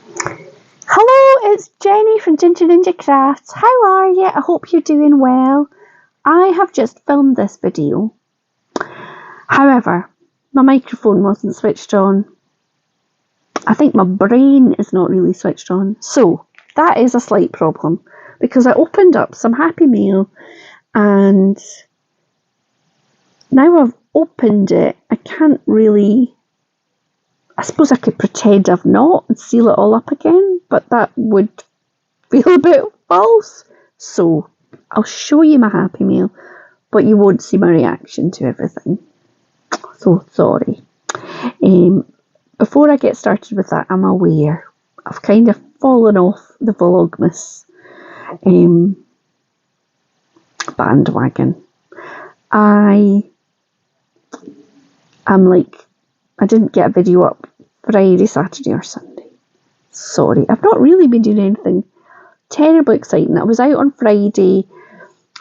Hello, it's Jenny from Ginger Ninja Crafts. How are you? I hope you're doing well. I have just filmed this video. However, my microphone wasn't switched on. I think my brain is not really switched on. So, that is a slight problem because I opened up some Happy Mail and now I've opened it, I can't really... I suppose I could pretend I've not and seal it all up again, but that would feel a bit false. So I'll show you my Happy Mail, but you won't see my reaction to everything. So sorry. Before I get started with that, I'm aware I've kind of fallen off the Vlogmas bandwagon. I didn't get a video up Friday, Saturday or Sunday. Sorry, I've not really been doing anything terribly exciting. I was out on Friday.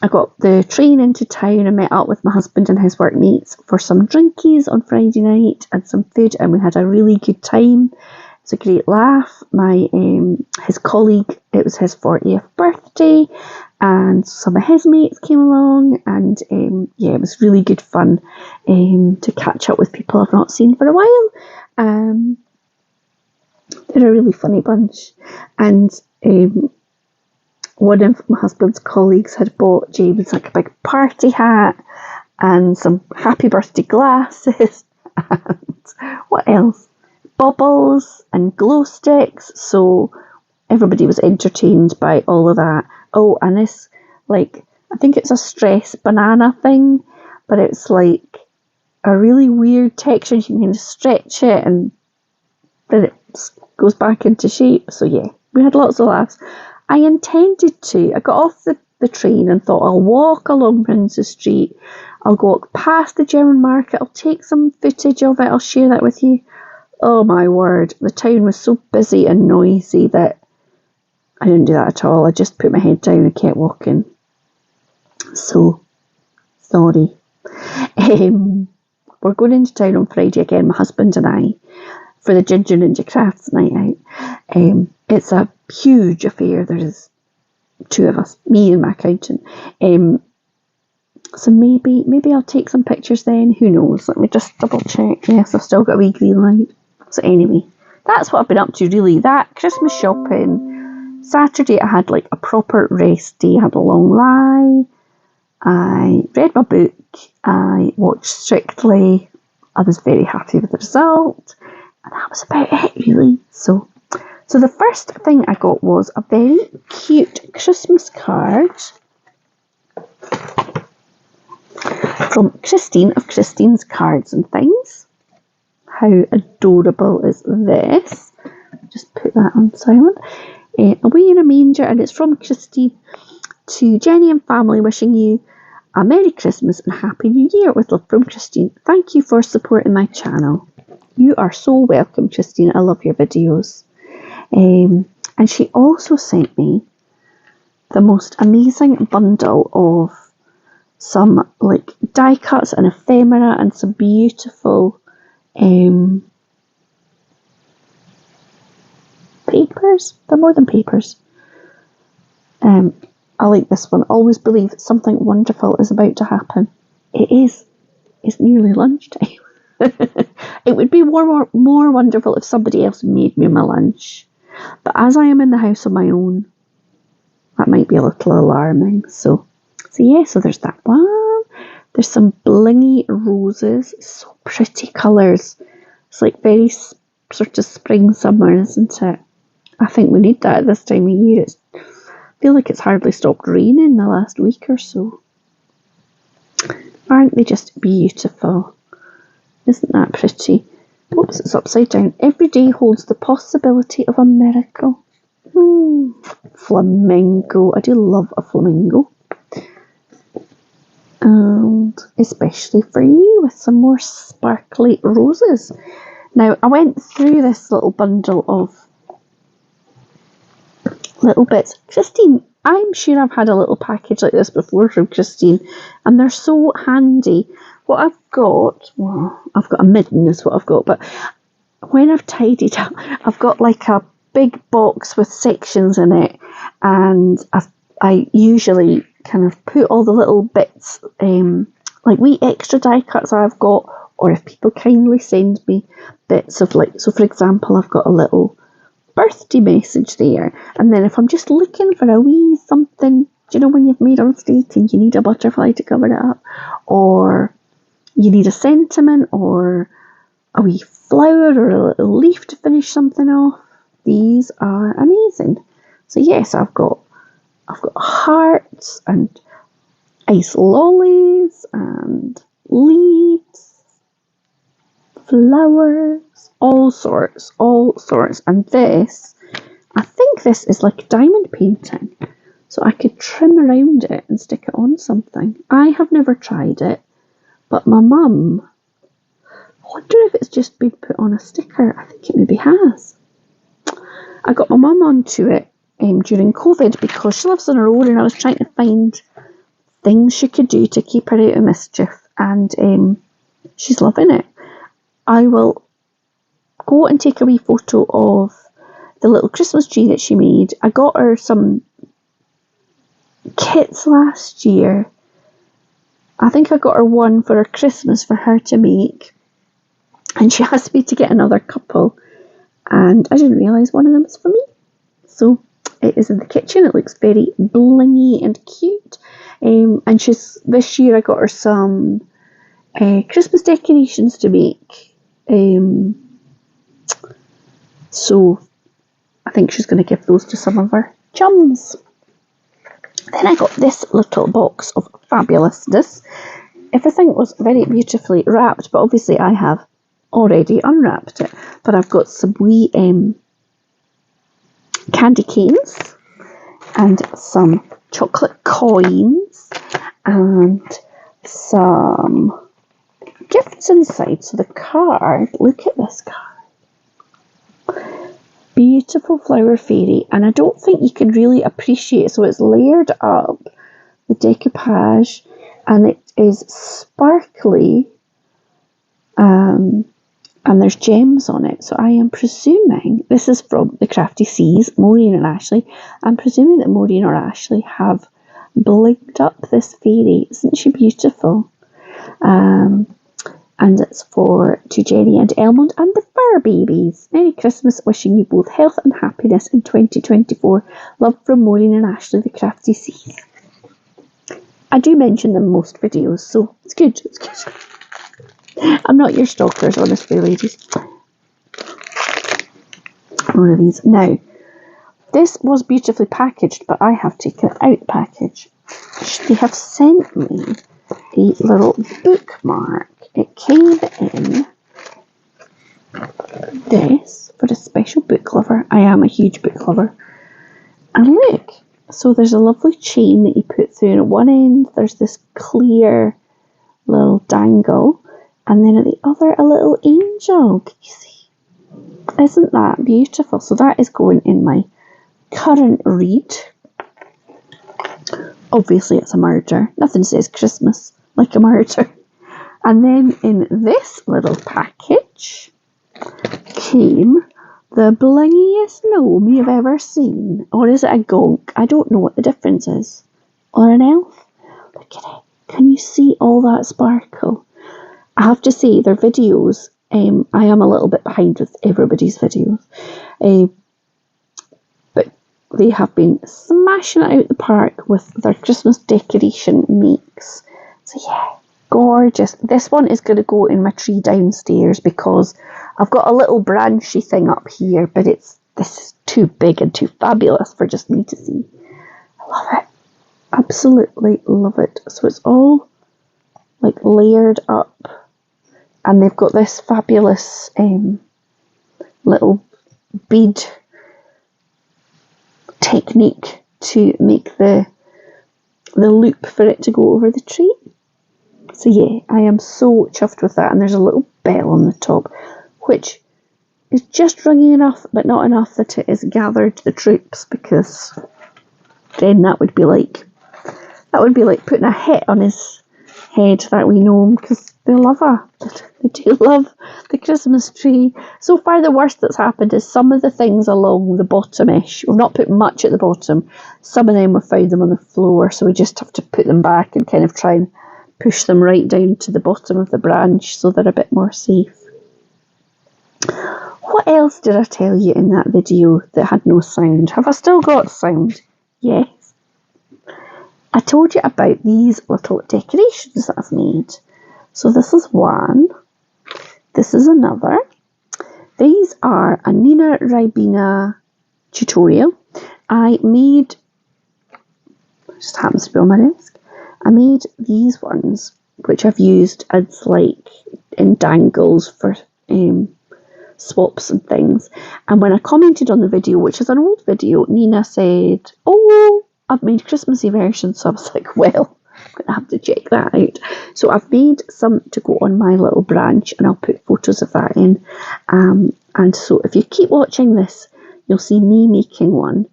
I got the train into town and met up with my husband and his workmates for some drinkies on Friday night and some food, and we had a really good time. It was a great laugh. His colleague, it was his 40th birthday, and some of his mates came along, and it was really good fun to catch up with people I've not seen for a while. They're a really funny bunch, and one of my husband's colleagues had bought James like a big party hat and some happy birthday glasses and what else? Bubbles and glow sticks. So everybody was entertained by all of that. Oh, and this, I think it's a stress banana thing, but it's like a really weird texture. You can kind of stretch it and then it goes back into shape. So yeah, we had lots of laughs. I intended to. I got off the train and thought I'll walk along Princes Street. I'll walk past the German market. I'll take some footage of it. I'll share that with you. Oh my word. The town was so busy and noisy that I didn't do that at all. I just put my head down and kept walking. So, sorry. We're going into town on Friday again, my husband and I, for the Ginger Ninja Crafts night out. It's a huge affair. There is two of us, me and my accountant. So maybe I'll take some pictures then. Who knows? Let me just double check. Yes, I've still got a wee green light. So anyway, that's what I've been up to really. That Christmas shopping. Saturday I had a proper rest day. I had a long lie. I read my book. I watched Strictly. I was very happy with the result. And that was about it really. So the first thing I got was a very cute Christmas card from Christine of Christine's Cards and Things. How adorable is this? Just put that on silent. Away in a Manger, and it's from Christine to Jenny and family, wishing you a Merry Christmas and Happy New Year with love from Christine. Thank you for supporting my channel. You are so welcome, Christine. I love your videos. And she also sent me the most amazing bundle of some die cuts and ephemera and some beautiful papers. They're more than papers. I like this one. Always believe something wonderful is about to happen. It is. It's nearly lunchtime. It would be more wonderful if somebody else made me my lunch. But as I am in the house on my own, that might be a little alarming. So there's that one. There's some blingy roses. So pretty colours. It's very sort of spring, summer, isn't it? I think we need that at this time of year. I feel like it's hardly stopped raining the last week or so. Aren't they just beautiful? Isn't that pretty? Oops, it's upside down. Every day holds the possibility of a miracle. Flamingo. I do love a flamingo. And especially for you with some more sparkly roses. Now, I went through this little bundle of little bits. Christine, I'm sure I've had a little package like this before from Christine, and they're so handy. What I've got a midden is what I've got, but when I've tidied up, I've got big box with sections in it, and I usually kind of put all the little bits, like wee extra die cuts I've got, or if people kindly send me bits of, like, so for example, I've got a little birthday message there, and then if I'm just looking for a wee something, do you know when you've made a mistake and you need a butterfly to cover it up, or you need a sentiment, or a wee flower, or a little leaf to finish something off, these are amazing. So yes, I've got hearts and ice lollies and leaves, flowers, all sorts. And this, I think this is like diamond painting. So I could trim around it and stick it on something. I have never tried it, but my mum, I wonder if it's just been put on a sticker. I think it maybe has. I got my mum onto it during COVID because she lives on her own, and I was trying to find things she could do to keep her out of mischief, and she's loving it. I will go and take a wee photo of the little Christmas tree that she made. I got her some kits last year. I think I got her one for her Christmas for her to make, and she asked me to get another couple, and I didn't realise one of them was for me. So it is in the kitchen. It looks very blingy and cute. And this year I got her some Christmas decorations to make. So I think she's going to give those to some of her chums. Then I got this little box of fabulousness. Everything was very beautifully wrapped, but obviously I have already unwrapped it. But I've got some wee candy canes and some chocolate coins and some gifts inside. So the card, look at this card. Beautiful flower fairy, and I don't think you can really appreciate, so it's layered up, the decoupage, and it is sparkly, and there's gems on it. So I am presuming, this is from the Crafty Seas, Maureen and Ashley, I'm presuming that Maureen or Ashley have blinked up this fairy. Isn't she beautiful? And it's to Jenny and Elmond and the fur babies. Merry Christmas, wishing you both health and happiness in 2024. Love from Maureen and Ashley, the Crafty Seas. I do mention them in most videos, so it's good. It's good. I'm not your stalkers, honestly, ladies. One of these. Now, this was beautifully packaged, but I have taken it out package. They have sent me a little bookmark. It came in this for a special book lover. I am a huge book lover. And look, so there's a lovely chain that you put through, and at one end there's this clear little dangle, and then at the other a little angel. Can you see? Isn't that beautiful? So that is going in my current read. Obviously it's a murder. Nothing says Christmas like a murder. And then in this little package came the blingiest gnome you've ever seen. Or is it a gonk? I don't know what the difference is. Or an elf. Look at it. Can you see all that sparkle? I have to say, their videos, I am a little bit behind with everybody's videos. But they have been smashing it out the park with their Christmas decoration makes. So yeah. Gorgeous. This one is going to go in my tree downstairs because I've got a little branchy thing up here, but this is too big and too fabulous for just me to see. I love it. Absolutely love it. So it's all like layered up, and they've got this fabulous little bead technique to make the loop for it to go over the tree. So yeah, I am so chuffed with that. And there's a little bell on the top, which is just ringing enough, but not enough that it has gathered the troops, because then that would be like putting a hit on his head, that wee gnome, because They love her. They do love the Christmas tree. So far, the worst that's happened is some of the things along the bottom-ish. We've not put much at the bottom. Some of them we've found them on the floor, so we just have to put them back and kind of try and push them right down to the bottom of the branch so they're a bit more safe. What else did I tell you in that video that had no sound? Have I still got sound? Yes. I told you about these little decorations that I've made. So this is one, this is another. These are a Nina Ribena tutorial. I made, just happens to be on my desk, I made these ones, which I've used as like in dangles for swaps and things. And when I commented on the video, which is an old video, Nina said, oh, I've made Christmassy versions. So I was like, well, I'm going to have to check that out. So I've made some to go on my little branch, and I'll put photos of that in. And so if you keep watching this, you'll see me making one.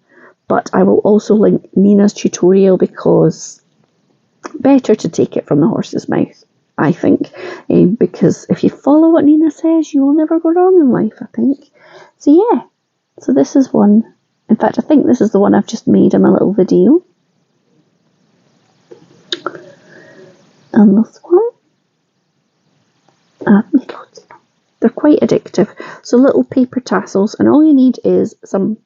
But I will also link Nina's tutorial, because better to take it from the horse's mouth, I think. Because if you follow what Nina says, you will never go wrong in life, I think. So yeah, so this is one. In fact, I think this is the one I've just made in my little video. And this one, I've made loads of them. They're quite addictive. So little paper tassels, and all you need is some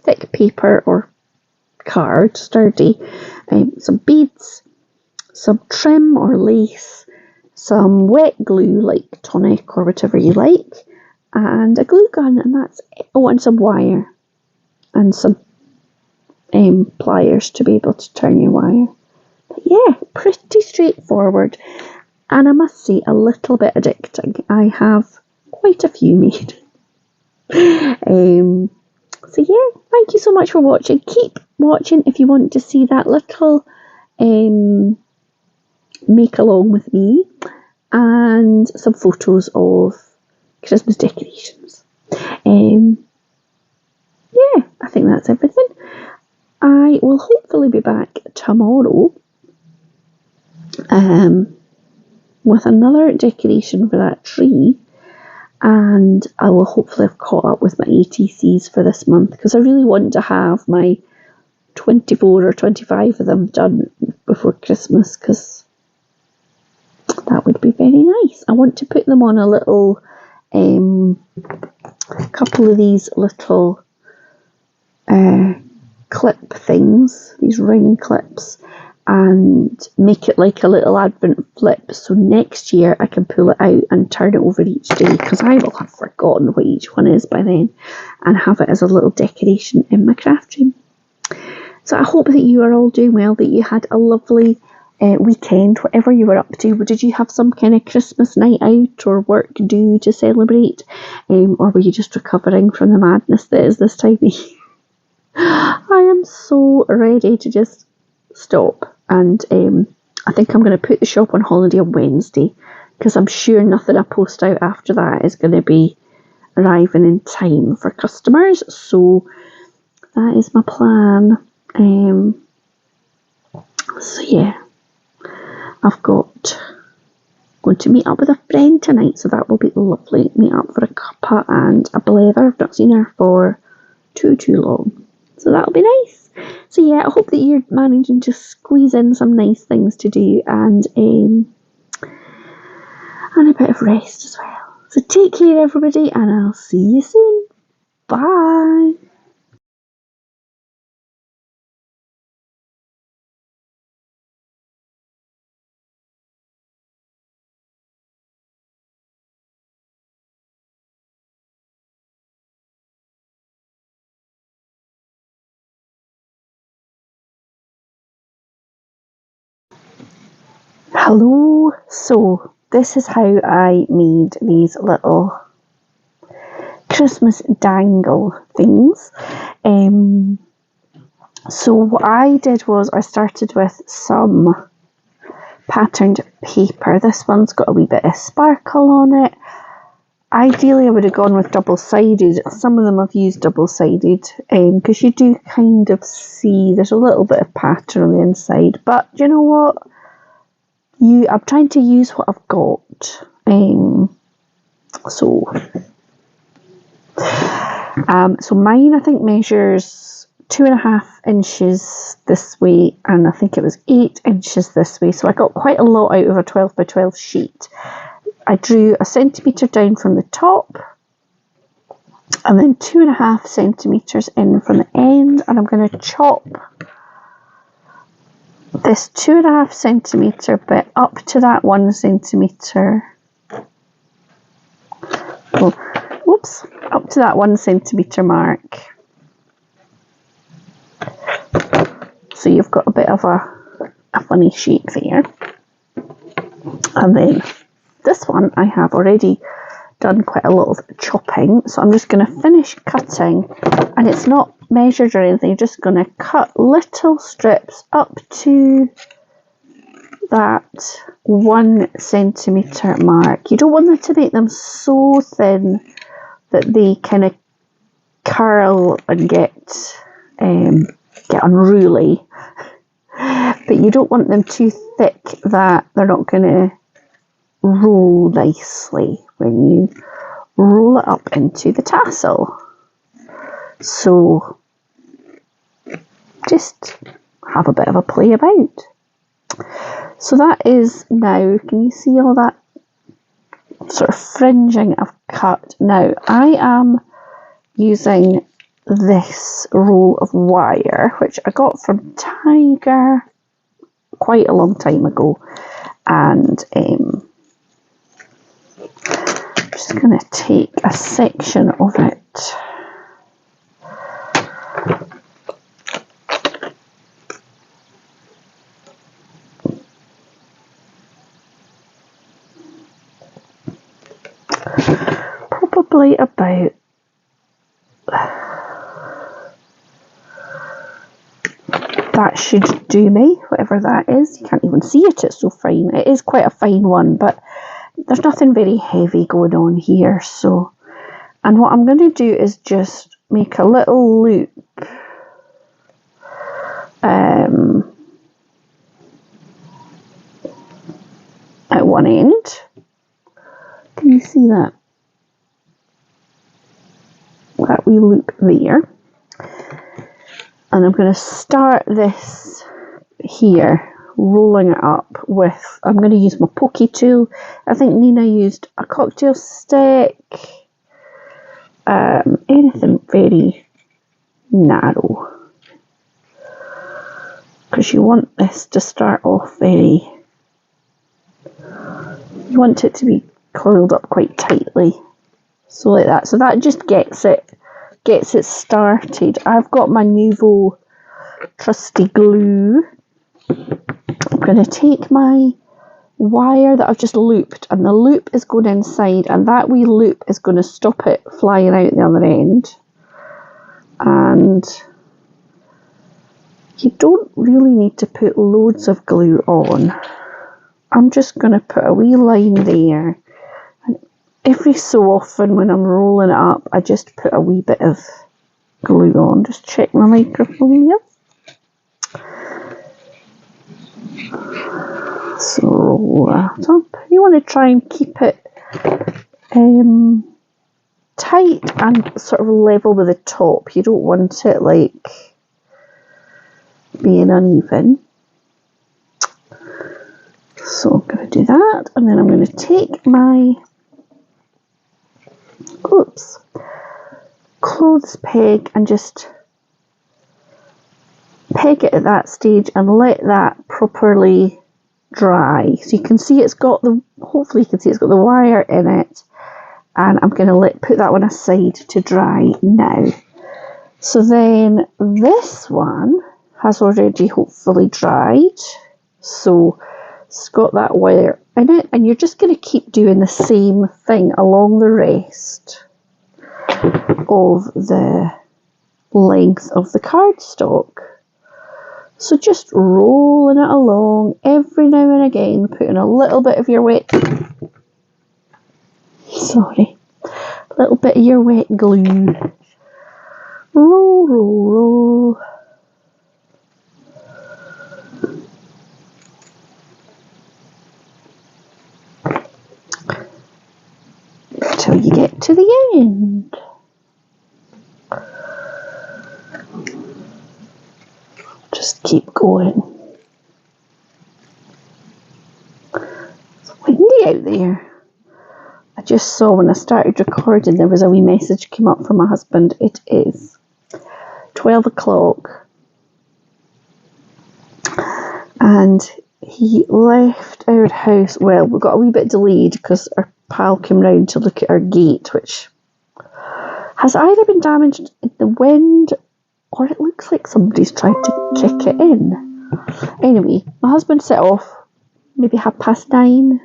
thick paper or card, sturdy, some beads, some trim or lace, some wet glue like tonic or whatever you like, and a glue gun, and that's it. Oh, and some wire, and some pliers to be able to turn your wire. But yeah, pretty straightforward, and I must say a little bit addicting. I have quite a few made. So yeah, thank you so much for watching. Keep watching if you want to see that little make along with me and some photos of Christmas decorations. Yeah, I think that's everything. I will hopefully be back tomorrow with another decoration for that tree, and I will hopefully have caught up with my ATCs for this month, because I really want to have my 24 or 25 of them done before Christmas, because that would be very nice. I want to put them on a little couple of these little clip things, these ring clips, and make it like a little advent flip, so next year I can pull it out and turn it over each day, because I will have forgotten what each one is by then, and have it as a little decoration in my craft room. So I hope that you are all doing well, that you had a lovely weekend, whatever you were up to. Did you have some kind of Christmas night out or work due to celebrate, or were you just recovering from the madness that is this time of year? I am so ready to just stop, and I think I'm going to put the shop on holiday on Wednesday, because I'm sure nothing I post out after that is going to be arriving in time for customers. So that is my plan. So yeah, I've got going to meet up with a friend tonight, so that will be lovely. Meet up for a cuppa and a blether. I've not seen her for too long, so that'll be nice. So yeah, I hope that you're managing to squeeze in some nice things to do, and a bit of rest as well. So take care everybody, and I'll see you soon. Bye. Hello, so this is how I made these little Christmas dangle things. So what I did was I started with some patterned paper. This one's got a wee bit of sparkle on it. Ideally I would have gone with double-sided. Some of them I've used double-sided, because you do kind of see there's a little bit of pattern on the inside, but you know what? I'm trying to use what I've got. So mine I think measures 2.5 inches this way, and I think it was 8 inches this way. So I got quite a lot out of a 12 by 12 sheet. I drew a centimetre down from the top, and then 2.5 centimetres in from the end, and I'm going to chop this 2.5 centimetre bit up to that 1 centimetre. Up to that 1 centimetre mark. So you've got a bit of a funny shape there. And then this one I have already done quite a lot of chopping, so I'm just going to finish cutting, and it's not measured or anything, you're just going to cut little strips up to that 1 centimetre mark. You don't want them to make them so thin that they kind of curl and get unruly, but you don't want them too thick that they're not going to roll nicely when you roll it up into the tassel. So just have a bit of a play about. So that is now, can you see all that sort of fringing I've cut? Now I am using this roll of wire, which I got from Tiger quite a long time ago, and I'm just going to take a section of it. Probably about that should do me, whatever that is. You can't even see it, it's so fine. It is quite a fine one, but there's nothing very heavy going on here. So, and what I'm going to do is just make a little loop at one end. Can you see that? That wee loop there. And I'm going to start this here, rolling it up with, I'm going to use my pokey tool. I think Nina used a cocktail stick, anything very narrow, because you want this to start off very, you want it to be coiled up quite tightly, so like that. So that just gets it started. I've got my Nuvo trusty glue. I'm going to take my wire that I've just looped, and the loop is going inside, and that wee loop is going to stop it flying out the other end. And you don't really need to put loads of glue on. I'm just going to put a wee line there, and every so often when I'm rolling it up, I just put a wee bit of glue on. Just check my microphone here. So roll that up. You want to try and keep it tight and sort of level with the top. You don't want it like being uneven. So I'm going to do that, and then I'm going to take my clothes peg and just peg it at that stage and let that properly dry. So you can see it's got the, hopefully you can see it's got the wire in it, and I'm going to put that one aside to dry now. So then this one has already hopefully dried, so it's got that wire in it, and you're just going to keep doing the same thing along the rest of the length of the cardstock. So just rolling it along every now and again, putting a little bit of your wet, little bit of your wet glue. Roll, roll, roll. just keep going. It's windy out there. I just saw when I started recording there was a wee message came up from my husband. It is 12 o'clock and he left our house. Well, we got a wee bit delayed because our pal came round to look at our gate, which has either been damaged in the wind or it looks like somebody's tried to kick it in. Anyway, my husband set off maybe 9:30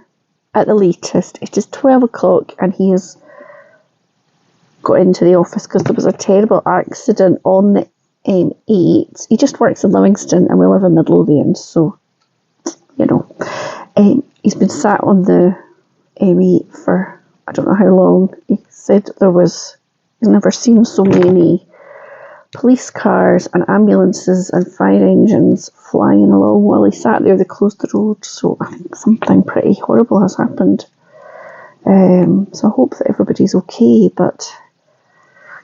at the latest. It is 12 o'clock and he has got into the office because there was a terrible accident on the M8. He just works in Livingston and we live in Midlothian, so, you know. He's been sat on the M8 for I don't know how long. He said he's never seen so many police cars and ambulances and fire engines flying along while he sat there. They closed the road, so I think something pretty horrible has happened. So I hope that everybody's okay, but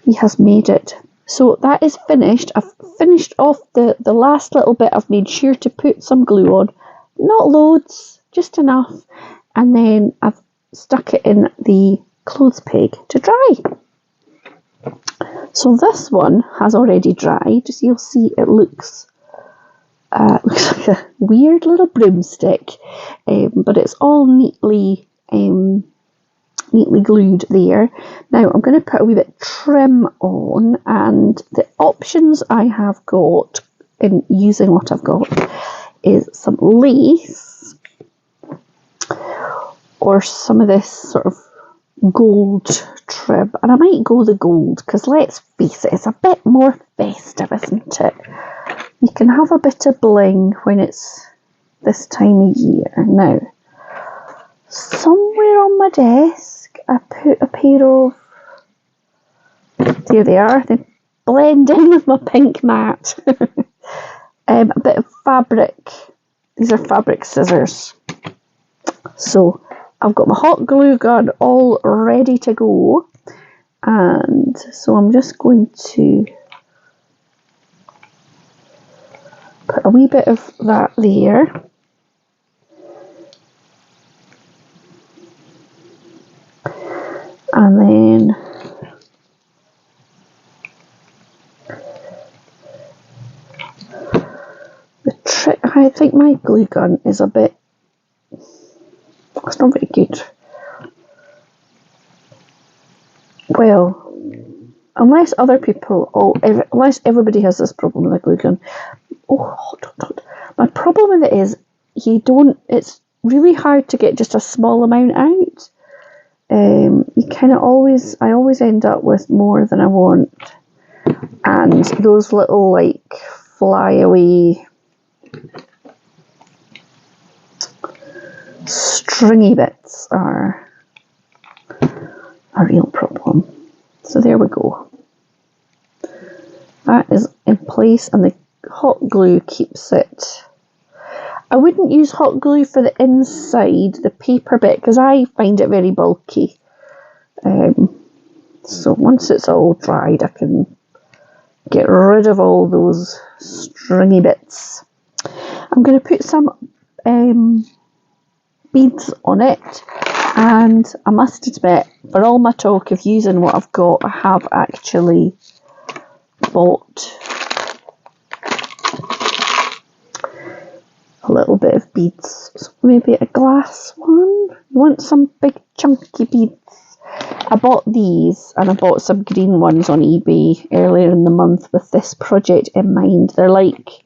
he has made it. So that is finished. I've finished off the last little bit. I've made sure to put some glue on. Not loads, just enough. And then I've stuck it in the clothes peg to dry. So this one has already dried. As you'll see, it looks like a weird little broomstick, but it's all neatly glued there. Now I'm going to put a wee bit trim on, and the options I have got in using what I've got is some lace or some of this sort of gold trim, and I might go the gold because let's face it, it's a bit more festive, isn't it? You can have a bit of bling when it's this time of year. Now, somewhere on my desk I put a pair of, there they are, they blend in with my pink mat. A bit of fabric. These are fabric scissors. So I've got my hot glue gun all ready to go, and so I'm just going to put a wee bit of that there. And then the trick, I think my glue gun is a bit, it's not very good. Well, unless other people, unless everybody has this problem with a glue gun. Oh, my problem with it is it's really hard to get just a small amount out. You kind of I always end up with more than I want. And those little like flyaway stringy bits are a real problem. So there we go. That is in place and the hot glue keeps it. I wouldn't use hot glue for the inside, the paper bit, because I find it very bulky. So once it's all dried, I can get rid of all those stringy bits. I'm going to put some beads on it, and I must admit, for all my talk of using what I've got, I have actually bought a little bit of beads. So maybe a glass one. You want some big chunky beads? I bought these, and I bought some green ones on eBay earlier in the month with this project in mind. They're like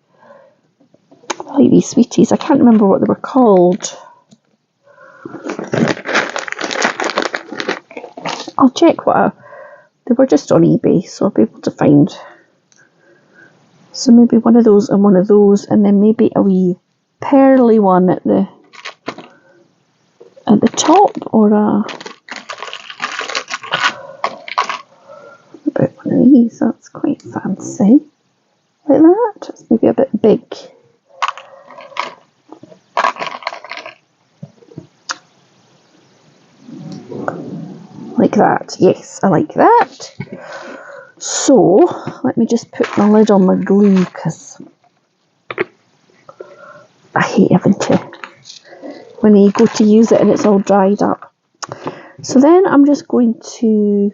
these sweeties. I can't remember what they were called. I'll check they were just on eBay, so I'll be able to find. So maybe one of those and one of those, and then maybe a wee pearly one at the top, or about one of these. That's quite fancy, like that. It's maybe a bit big. Like that. Yes, I like that. So let me just put my lid on my glue, because I hate having to, when you go to use it and it's all dried up. So then I'm just going to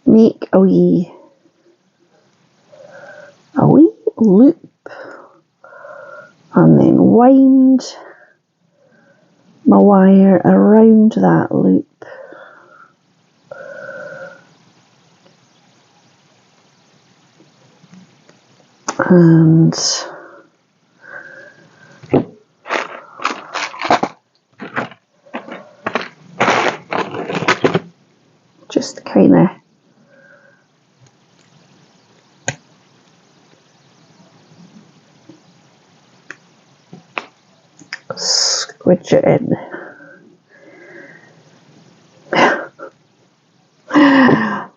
make a wee loop and then wind my wire around that loop. And just kind of squidge it in.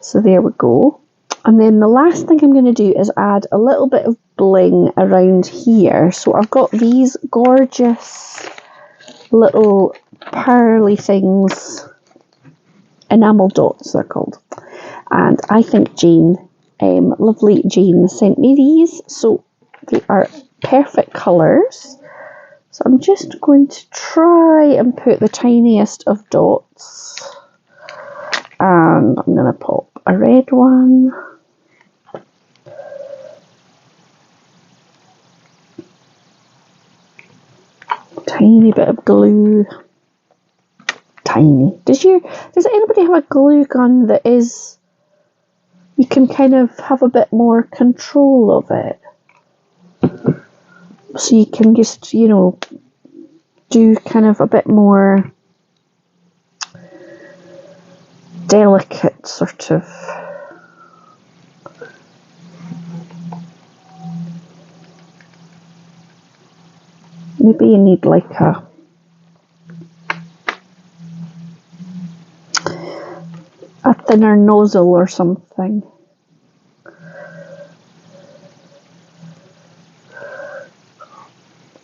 So there we go. And then the last thing I'm going to do is add a little bit of bling around here. So I've got these gorgeous little pearly things, enamel dots they're called. And I think Jane, lovely Jane, sent me these. So they are perfect colours. So I'm just going to try and put the tiniest of dots. And I'm going to pop a red one. Tiny bit of glue. Tiny. Does anybody have a glue gun that is, you can kind of have a bit more control of it? So you can just, you know, do kind of a bit more delicate sort of. Maybe you need like a thinner nozzle or something.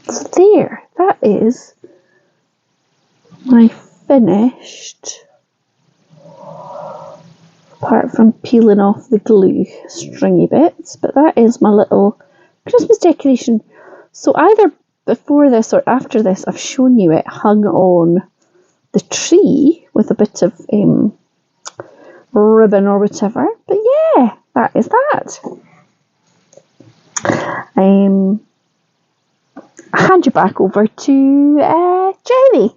So there, that is my finished, apart from peeling off the glue stringy bits, but that is my little Christmas decoration. So either before this or after this, I've shown you it hung on the tree with a bit of ribbon or whatever. But yeah, that is that. I'll hand you back over to Jamie.